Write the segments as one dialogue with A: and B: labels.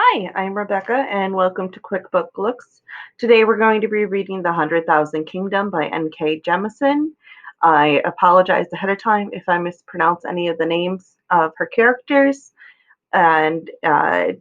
A: Hi, I'm Rebecca, and welcome to Quick Book Looks. Today we're going to be reading The 100,000 Kingdom by N.K. Jemisin. I apologize ahead of time if I mispronounce any of the names of her characters, and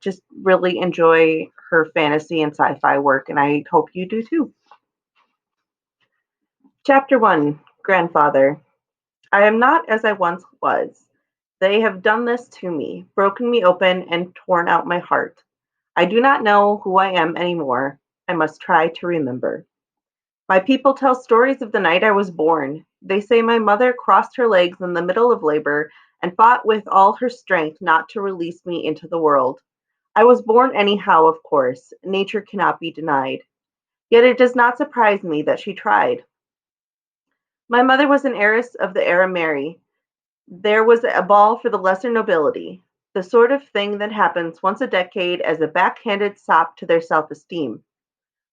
A: just really enjoy her fantasy and sci-fi work, and I hope you do too. Chapter 1, Grandfather. I am not as I once was. They have done this to me, broken me open and torn out my heart. I do not know who I am anymore. I must try to remember. My people tell stories of the night I was born. They say my mother crossed her legs in the middle of labor and fought with all her strength not to release me into the world. I was born anyhow, of course. Nature cannot be denied. Yet it does not surprise me that she tried. My mother was an heiress of the Heir Mary. There was a ball for the lesser nobility, the sort of thing that happens once a decade as a backhanded sop to their self-esteem.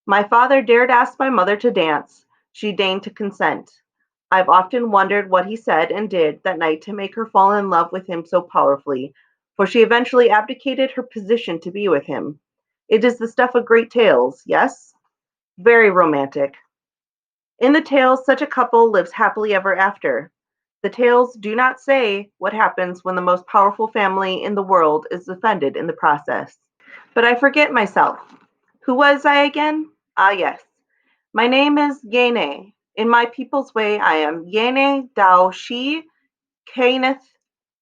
A: My father dared ask my mother to dance. She deigned to consent. I've often wondered what he said and did that night to make her fall in love with him so powerfully, for she eventually abdicated her position to be with him. It is the stuff of great tales, yes? Very romantic. In the tales, such a couple lives happily ever after. The tales do not say what happens when the most powerful family in the world is offended in the process. But I forget myself. Who was I again? Ah, yes. My name is Janie. In my people's way, I am Janie Dao Shi Kaneth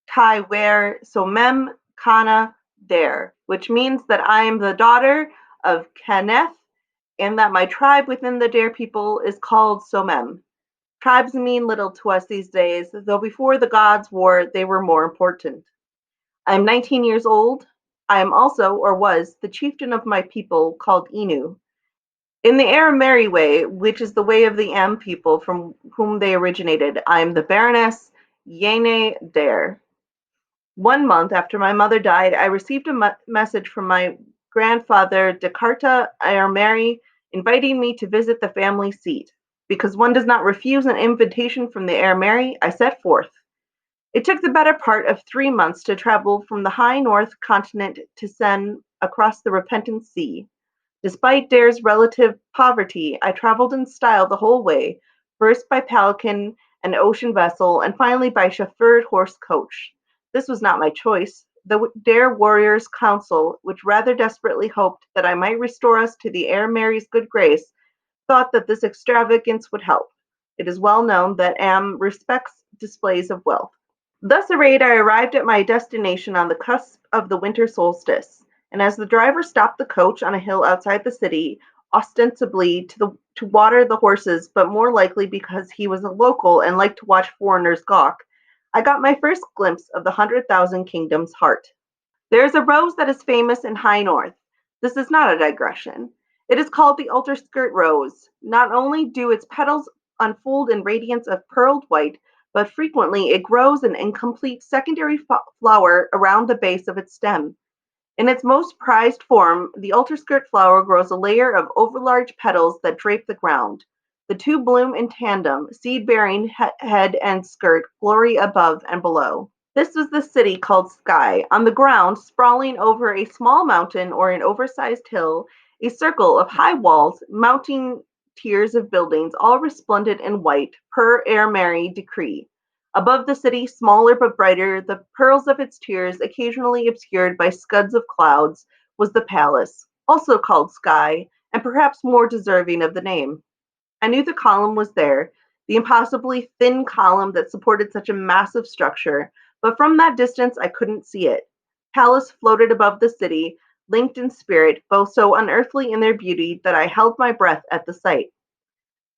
A: Tai Wer Somem Kana Der, which means that I am the daughter of Kaneth and that my tribe within the Dare people is called Somem. Tribes mean little to us these days, though before the gods' war they were more important. I am 19 years old. I am also, or was, the chieftain of my people called Inu. In the Arameri way, which is the way of the Am people from whom they originated, I am the Baroness Yene Dare. 1 month after my mother died, I received a message from my grandfather Descartes Arameri inviting me to visit the family seat. Because one does not refuse an invitation from the Arameri, I set forth. It took the better part of 3 months to travel from the high north continent to Seine across the repentant sea. Despite Dare's relative poverty, I traveled in style the whole way, first by palanquin and ocean vessel, and finally by chauffeured horse coach. This was not my choice. The Dare Warriors' Council, which rather desperately hoped that I might restore us to the Heir Mary's good grace, thought that this extravagance would help. It is well known that Am respects displays of wealth. Thus arrayed, I arrived at my destination on the cusp of the winter solstice, and as the driver stopped the coach on a hill outside the city, ostensibly to water the horses, but more likely because he was a local and liked to watch foreigners gawk, I got my first glimpse of the 100,000 Kingdom's heart. There is a rose that is famous in High North. This is not a digression. It is called the altar skirt rose. Not only do its petals unfold in radiance of pearled white, but frequently it grows an incomplete secondary flower around the base of its stem. In its most prized form, the altar skirt flower grows a layer of overlarge petals that drape the ground. The two bloom in tandem, seed-bearing head and skirt, glory above and below. This was the city called Sky. On the ground, sprawling over a small mountain or an oversized hill, a circle of high walls, mounting tiers of buildings, all resplendent in white, per Heir Mary decree. Above the city, smaller but brighter, the pearls of its tiers occasionally obscured by scuds of clouds, was the palace, also called Sky, and perhaps more deserving of the name. I knew the column was there, the impossibly thin column that supported such a massive structure, but from that distance I couldn't see it. Palace floated above the city, linked in spirit, both so unearthly in their beauty that I held my breath at the sight.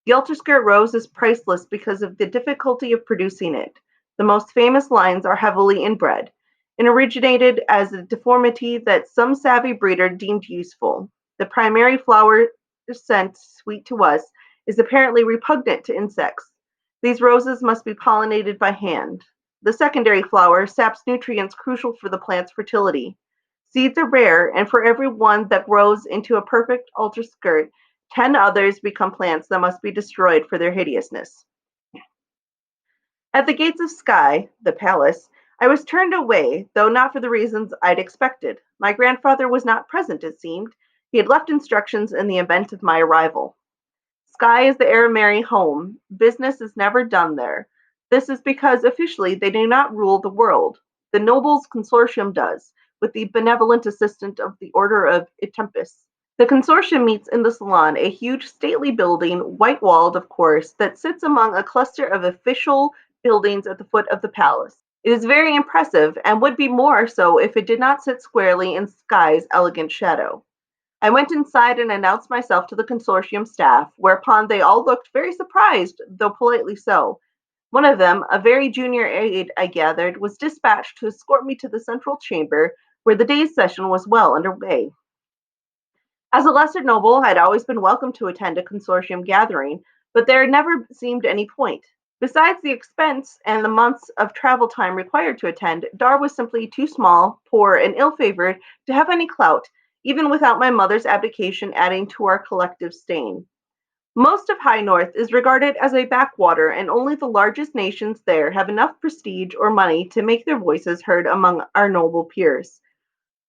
A: The altar skirt rose is priceless because of the difficulty of producing it. The most famous lines are heavily inbred, and originated as a deformity that some savvy breeder deemed useful. The primary flower scent, sweet to us, is apparently repugnant to insects. These roses must be pollinated by hand. The secondary flower saps nutrients crucial for the plant's fertility. Seeds are rare, and for every one that grows into a perfect altar skirt, 10 others become plants that must be destroyed for their hideousness. At the gates of Sky, the palace, I was turned away, though not for the reasons I'd expected. My grandfather was not present, it seemed. He had left instructions in the event of my arrival. Sky is the Arameri home. Business is never done there. This is because officially they do not rule the world. The nobles consortium does, with the benevolent assistant of the Order of Itempus. The consortium meets in the salon, a huge stately building, white-walled of course, that sits among a cluster of official buildings at the foot of the palace. It is very impressive, and would be more so if it did not sit squarely in Sky's elegant shadow. I went inside and announced myself to the consortium staff, whereupon they all looked very surprised, though politely so. One of them, a very junior aide, I gathered, was dispatched to escort me to the central chamber, where the day's session was well under way. As a lesser noble, I had always been welcome to attend a consortium gathering, but there had never seemed any point. Besides the expense and the months of travel time required to attend, Dar was simply too small, poor, and ill-favored to have any clout, even without my mother's abdication adding to our collective stain. Most of High North is regarded as a backwater, and only the largest nations there have enough prestige or money to make their voices heard among our noble peers.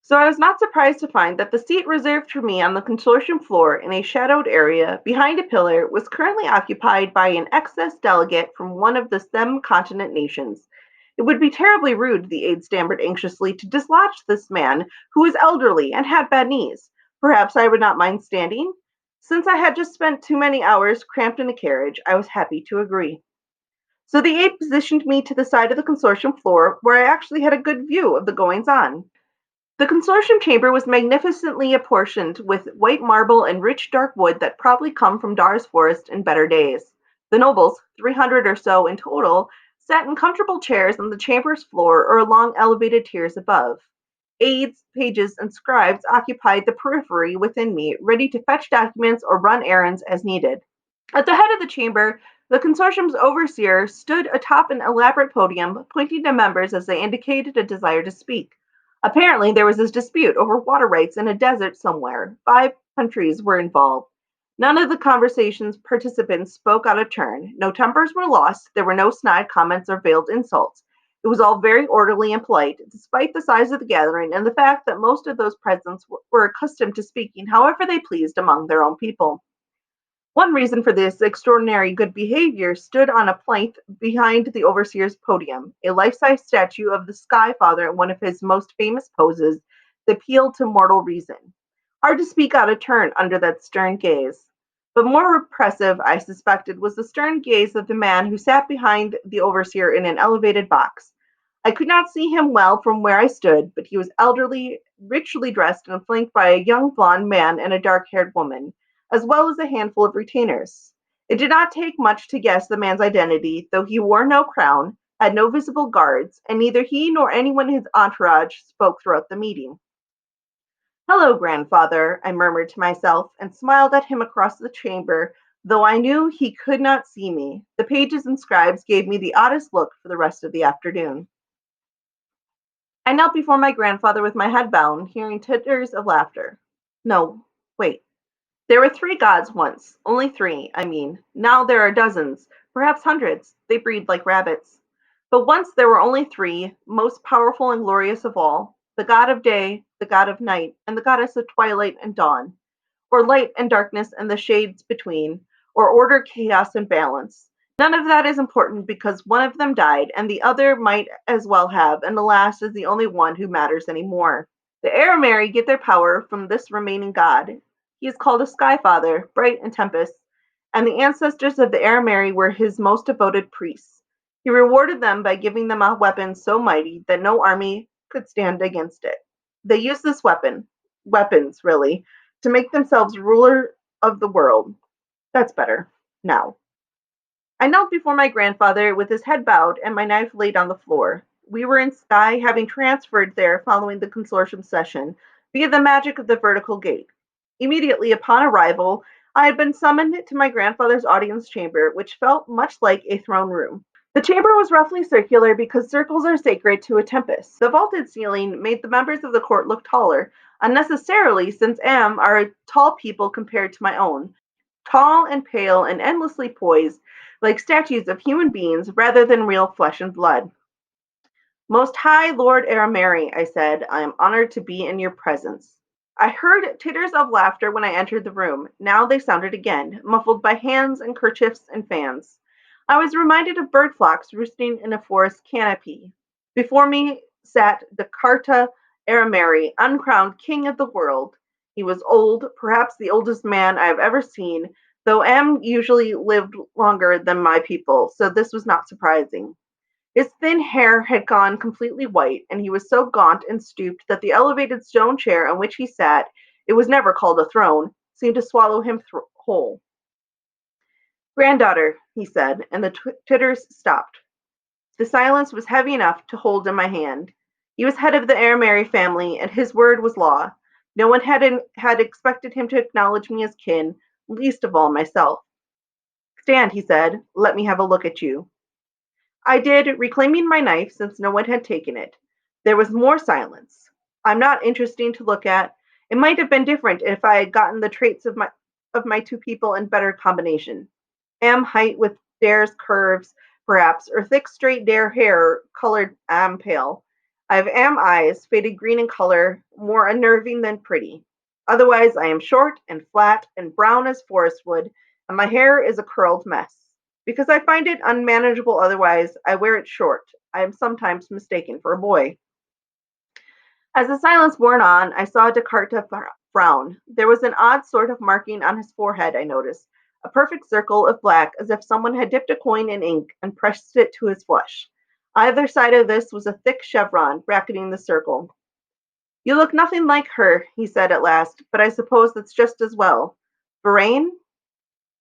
A: So I was not surprised to find that the seat reserved for me on the consortium floor in a shadowed area behind a pillar was currently occupied by an excess delegate from one of the STEM continent nations. It would be terribly rude, the aide stammered anxiously, to dislodge this man who was elderly and had bad knees. Perhaps I would not mind standing? Since I had just spent too many hours cramped in a carriage, I was happy to agree. So the aide positioned me to the side of the consortium floor where I actually had a good view of the goings on. The consortium chamber was magnificently apportioned with white marble and rich dark wood that probably come from Dar's forest in better days. The nobles, 300 or so in total, sat in comfortable chairs on the chamber's floor or along elevated tiers above. Aides, pages, and scribes occupied the periphery within me, ready to fetch documents or run errands as needed. At the head of the chamber, the consortium's overseer stood atop an elaborate podium, pointing to members as they indicated a desire to speak. Apparently, there was a dispute over water rights in a desert somewhere. 5 countries were involved. None of the conversation's participants spoke out of turn. No tempers were lost. There were no snide comments or veiled insults. It was all very orderly and polite, despite the size of the gathering and the fact that most of those present were accustomed to speaking however they pleased among their own people. One reason for this extraordinary good behavior stood on a plank behind the overseer's podium, a life-size statue of the Sky Father in one of his most famous poses, the appeal to mortal reason. Hard to speak out of turn under that stern gaze. But more repressive, I suspected, was the stern gaze of the man who sat behind the overseer in an elevated box. I could not see him well from where I stood, but he was elderly, richly dressed, and flanked by a young blond man and a dark-haired woman, as well as a handful of retainers. It did not take much to guess the man's identity, though he wore no crown, had no visible guards, and neither he nor anyone in his entourage spoke throughout the meeting. "Hello, grandfather," I murmured to myself, and smiled at him across the chamber, though I knew he could not see me. The pages and scribes gave me the oddest look for the rest of the afternoon. I knelt before my grandfather with my head bowed, hearing titters of laughter. No, wait. There were 3 gods once. Only 3, I mean. Now there are dozens, perhaps hundreds. They breed like rabbits. But once there were only 3, most powerful and glorious of all: the god of day, the god of night, and the goddess of twilight and dawn, or light and darkness and the shades between, or order, chaos, and balance. None of that is important because one of them died, and the other might as well have, and the last is the only one who matters anymore. The Arameri get their power from this remaining god. He is called a Sky Father, bright and tempest, and the ancestors of the Arameri were his most devoted priests. He rewarded them by giving them a weapon so mighty that no army could stand against it. They used this weapons really, to make themselves ruler of the world. That's better. Now, I knelt before my grandfather with his head bowed and my knife laid on the floor. We were in Sky, having transferred there following the consortium session, via the magic of the vertical gate. Immediately upon arrival, I had been summoned to my grandfather's audience chamber, which felt much like a throne room. The chamber was roughly circular because circles are sacred to a tempest. The vaulted ceiling made the members of the court look taller, unnecessarily, since are tall people compared to my own, tall and pale and endlessly poised, like statues of human beings rather than real flesh and blood. Most High Lord Arameri, I said, I am honored to be in your presence. I heard titters of laughter when I entered the room. Now they sounded again, muffled by hands and kerchiefs and fans. I was reminded of bird flocks roosting in a forest canopy. Before me sat Jakarta Arameri, uncrowned king of the world. He was old, perhaps the oldest man I have ever seen, though Am usually lived longer than my people, so this was not surprising. His thin hair had gone completely white, and he was so gaunt and stooped that the elevated stone chair on which he sat, it was never called a throne, seemed to swallow him whole. Granddaughter, he said, and the titters stopped. The silence was heavy enough to hold in my hand. He was head of the Arameri family, and his word was law. No one had expected him to acknowledge me as kin, least of all myself. Stand, he said. Let me have a look at you. I did, reclaiming my knife since no one had taken it. There was more silence. I'm not interesting to look at. It might have been different if I had gotten the traits of my two people in better combination. Am height with Dare's curves, perhaps, or thick straight Dare hair colored Am pale. I have Am eyes, faded green in color, more unnerving than pretty. Otherwise I am short and flat and brown as forest wood, and my hair is a curled mess. Because I find it unmanageable otherwise, I wear it short. I am sometimes mistaken for a boy. As the silence wore on, I saw Descartes frown. There was an odd sort of marking on his forehead, I noticed, a perfect circle of black, as if someone had dipped a coin in ink and pressed it to his flesh. Either side of this was a thick chevron, bracketing the circle. You look nothing like her, he said at last, but I suppose that's just as well. Varane?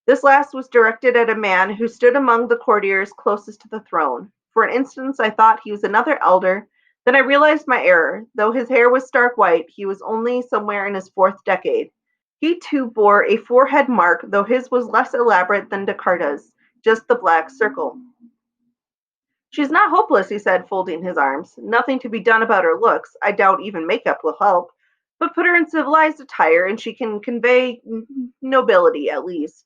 A: This last was directed at a man who stood among the courtiers closest to the throne. For an instant I thought he was another elder, then I realized my error. Though his hair was stark white, he was only somewhere in his fourth decade. He too bore a forehead mark, though his was less elaborate than Descartes', just the black circle. She's not hopeless, he said, folding his arms. Nothing to be done about her looks. I doubt even makeup will help. But put her in civilized attire and she can convey nobility, at least.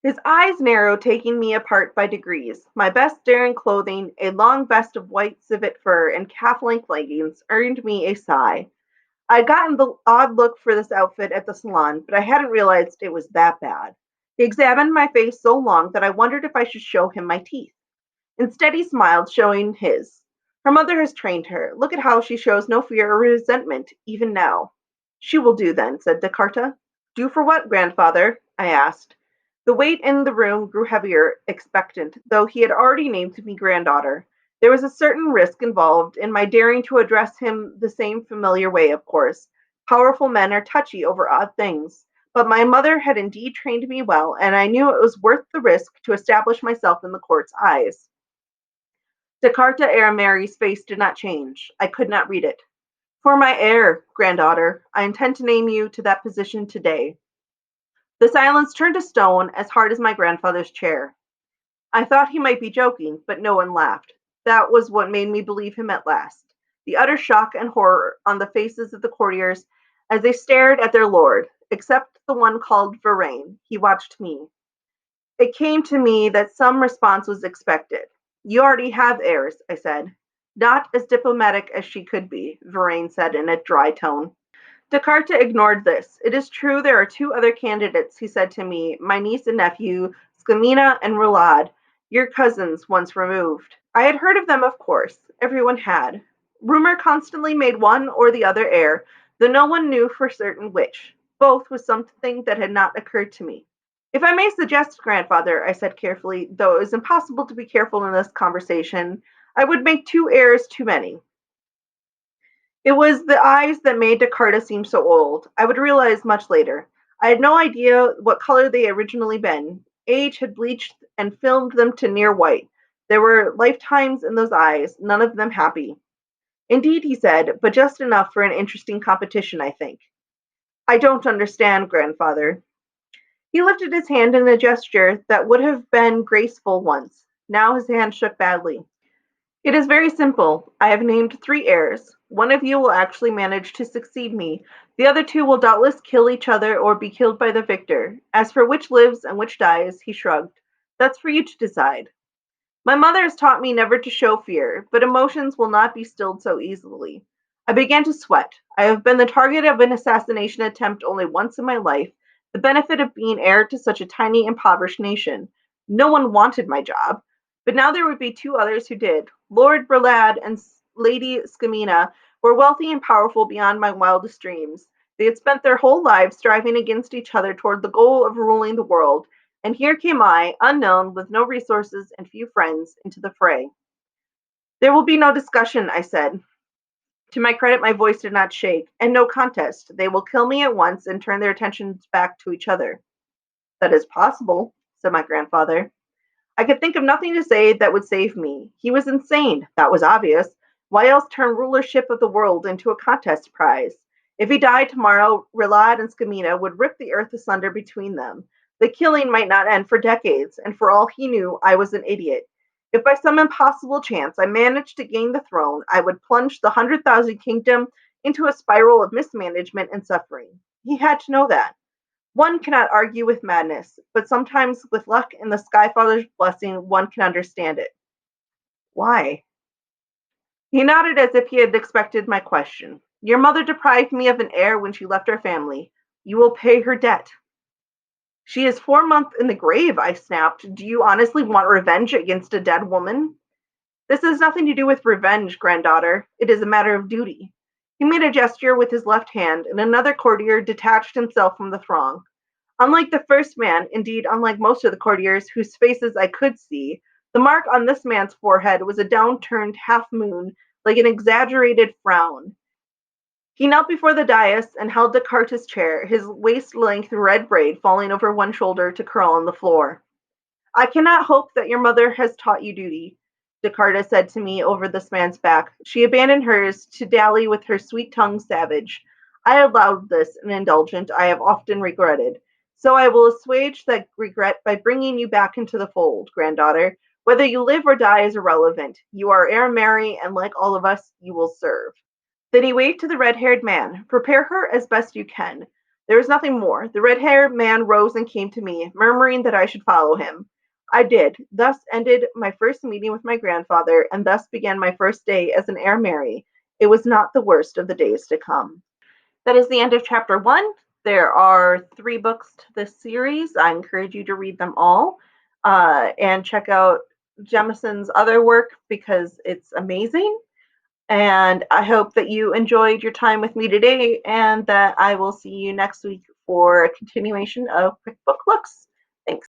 A: His eyes narrowed, taking me apart by degrees. My best daring clothing, a long vest of white civet fur and calf-length leggings, earned me a sigh. I'd gotten the odd look for this outfit at the salon, but I hadn't realized it was that bad. He examined my face so long that I wondered if I should show him my teeth. Instead, he smiled, showing his. Her mother has trained her. Look at how she shows no fear or resentment, even now. She will do then, said Descartes. Do for what, grandfather? I asked. The weight in the room grew heavier, expectant, though he had already named me granddaughter. There was a certain risk involved in my daring to address him the same familiar way, of course. Powerful men are touchy over odd things. But my mother had indeed trained me well, and I knew it was worth the risk to establish myself in the court's eyes. Jakarta Arameri's face did not change. I could not read it. For my heir, granddaughter, I intend to name you to that position today. The silence turned to stone, as hard as my grandfather's chair. I thought he might be joking, but no one laughed. That was what made me believe him at last. The utter shock and horror on the faces of the courtiers as they stared at their lord, except the one called Varane. He watched me. It came to me that some response was expected. You already have heirs, I said. Not as diplomatic as she could be, Varane said in a dry tone. Descartes ignored this. It is true there are two other candidates, he said to me, my niece and nephew, Scamina and Roulade, your cousins once removed. I had heard of them, of course. Everyone had. Rumor constantly made one or the other heir, though no one knew for certain which. Both was something that had not occurred to me. If I may suggest, grandfather, I said carefully, though it was impossible to be careful in this conversation, I would make two heirs too many. It was the eyes that made Descartes seem so old. I would realize much later. I had no idea what color they had originally been. Age had bleached and filmed them to near white. There were lifetimes in those eyes, none of them happy. Indeed, he said, but just enough for an interesting competition, I think. I don't understand, grandfather. He lifted his hand in a gesture that would have been graceful once. Now his hand shook badly. It is very simple. I have named three heirs. One of you will actually manage to succeed me. The other two will doubtless kill each other or be killed by the victor. As for which lives and which dies, he shrugged. That's for you to decide. My mother has taught me never to show fear, but emotions will not be stilled so easily. I began to sweat. I have been the target of an assassination attempt only once in my life, the benefit of being heir to such a tiny, impoverished nation. No one wanted my job, but now there would be two others who did. Lord Berlad and Lady Scamina were wealthy and powerful beyond my wildest dreams. They had spent their whole lives striving against each other toward the goal of ruling the world, and here came I, unknown, with no resources and few friends, into the fray. There will be no discussion, I said. To my credit, my voice did not shake, and no contest. They will kill me at once and turn their attentions back to each other. That is possible, said my grandfather. I could think of nothing to say that would save me. He was insane, that was obvious. Why else turn rulership of the world into a contest prize? If he died tomorrow, Rilad and Scamina would rip the earth asunder between them. The killing might not end for decades, and for all he knew, I was an idiot. If by some impossible chance I managed to gain the throne, I would plunge the 100,000 kingdom into a spiral of mismanagement and suffering. He had to know that. One cannot argue with madness, but sometimes with luck and the Skyfather's blessing one can understand it. Why? He nodded as if he had expected my question. Your mother deprived me of an heir when she left our family. You will pay her debt. She is 4 months in the grave, I snapped. Do you honestly want revenge against a dead woman? This has nothing to do with revenge, granddaughter. It is a matter of duty. He made a gesture with his left hand, and another courtier detached himself from the throng. Unlike the first man, indeed unlike most of the courtiers whose faces I could see, the mark on this man's forehead was a downturned half-moon, like an exaggerated frown. He knelt before the dais and held Descartes' chair, his waist-length red braid falling over one shoulder to curl on the floor. I cannot hope that your mother has taught you duty, Descartes said to me over this man's back. She abandoned hers to dally with her sweet-tongued savage. I allowed this, an indulgence I have often regretted. So I will assuage that regret by bringing you back into the fold, granddaughter. Whether you live or die is irrelevant. You are heir Mary, and like all of us, you will serve. Then he waved to the red-haired man. Prepare her as best you can. There was nothing more. The red-haired man rose and came to me, murmuring that I should follow him. I did. Thus ended my first meeting with my grandfather, and thus began my first day as an heir Mary. It was not the worst of the days to come. That is the end of chapter 1. There are 3 books to this series. I encourage you to read them all and check out Jemisin's other work because it's amazing. And I hope that you enjoyed your time with me today and that I will see you next week for a continuation of Quick Book Looks. Thanks.